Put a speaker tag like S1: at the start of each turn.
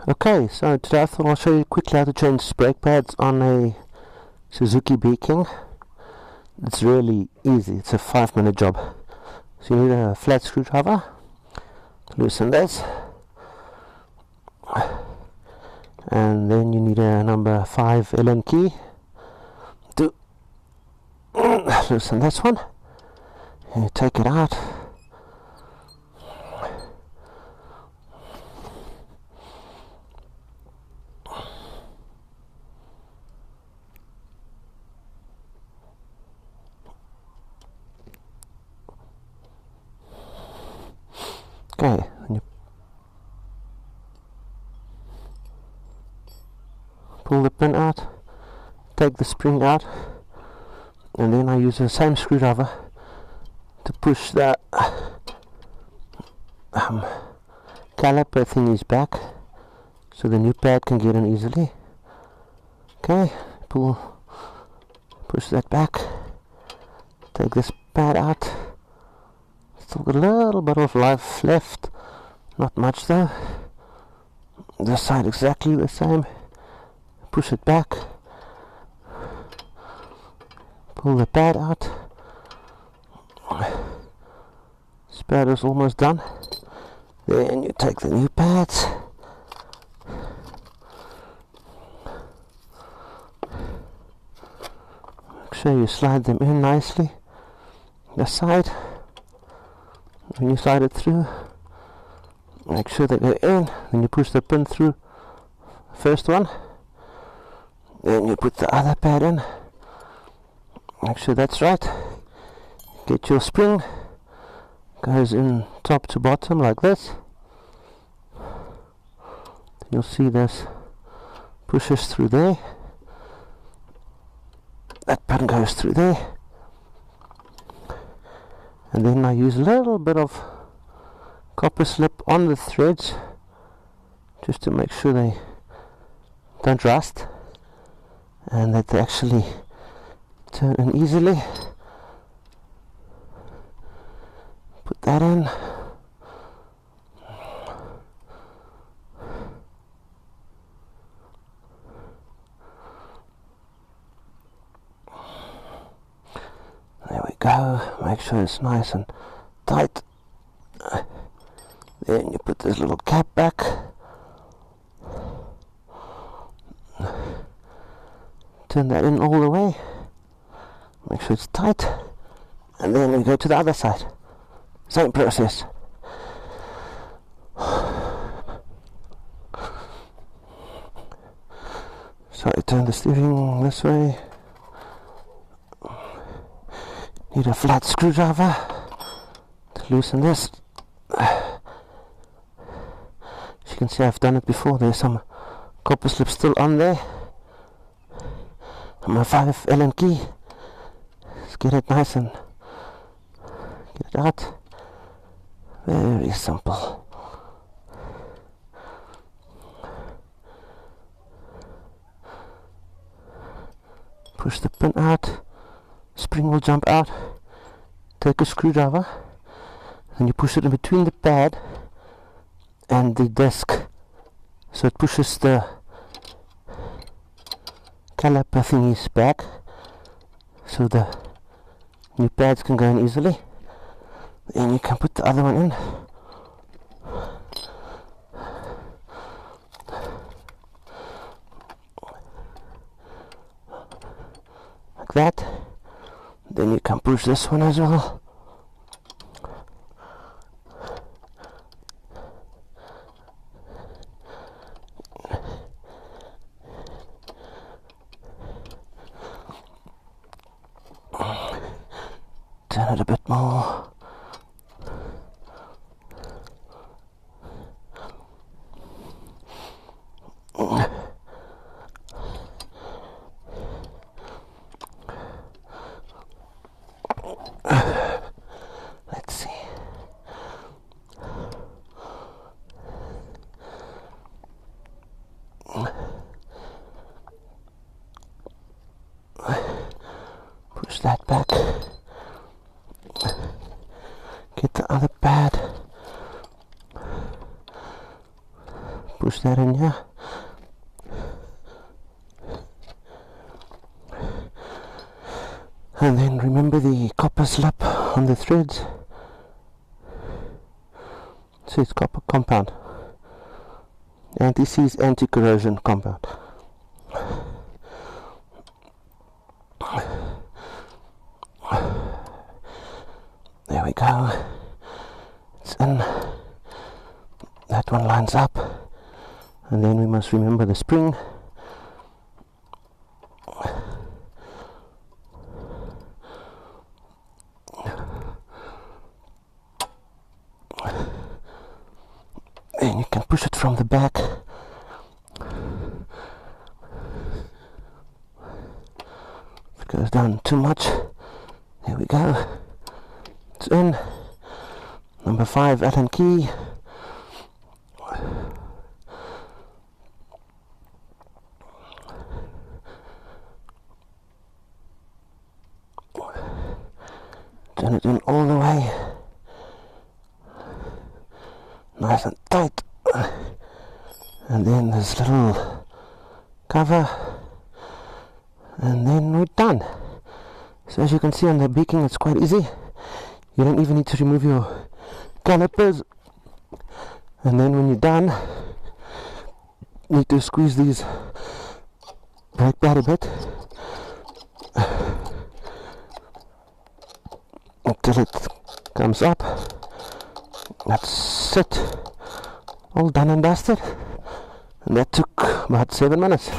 S1: Okay, so today I thought I'll show you quickly how to change brake pads on a Suzuki B-King. It's really easy, it's a 5-minute job. So you need a flat screwdriver to loosen this, and then you need a number 5 Allen key to loosen this one. You take it out. Okay, and you pull the pin out, take the spring out, and then I use the same screwdriver to push the caliper thingies back so the new pad can get in easily. Okay, push that back, take this pad out. Still got a little bit of life left, not much though. This side exactly the same. Push it back, pull the pad out. This pad is almost done. Then you take the new pads, make sure you slide them in nicely. The side. When you slide it through, make sure they go in, then you push the pin through first one, then you put the other pad in, make sure that's right. Get your spring, goes in top to bottom like this. You'll see this pushes through there, that pin goes through there. And then I use a little bit of copper slip on the threads just to make sure they don't rust and that they actually turn in easily. Put that in. There we go, make sure it's nice and tight. Then you put this little cap back. Turn that in all the way. Make sure it's tight. And then we go to the other side. Same process. So I turn the steering this way. Need a flat screwdriver to loosen this. As you can see, I've done it before. There's some copper slip still on there. My 5 Allen key. Let's get it nice and get it out. Very simple. Push the pin out. Spring will jump out. Take a screwdriver, then you push it in between the pad and the disc, so it pushes the caliper thingies back, so the new pads can go in easily. Then you can put the other one in. Like that. Then you can push this one as well. Turn it a bit more. Let's see. Push that back. Get the other pad. Push that in here. And then remember the copper slip on the threads. So it's copper compound. Anti-seize, anti-corrosion compound. There we go. It's in. That one lines up. And then we must remember the spring. And you can push it from the back. If it goes down too much, there we go. It's in. Number 5, Allen key. Turn it in all the way. Nice and tight. And then this little cover. And then we're done. So as you can see on the beaking, it's quite easy. You don't even need to remove your calipers. And then when you're done, you need to squeeze these brake pad a bit until it comes up. That's it. All done and dusted. And that took about 7 minutes.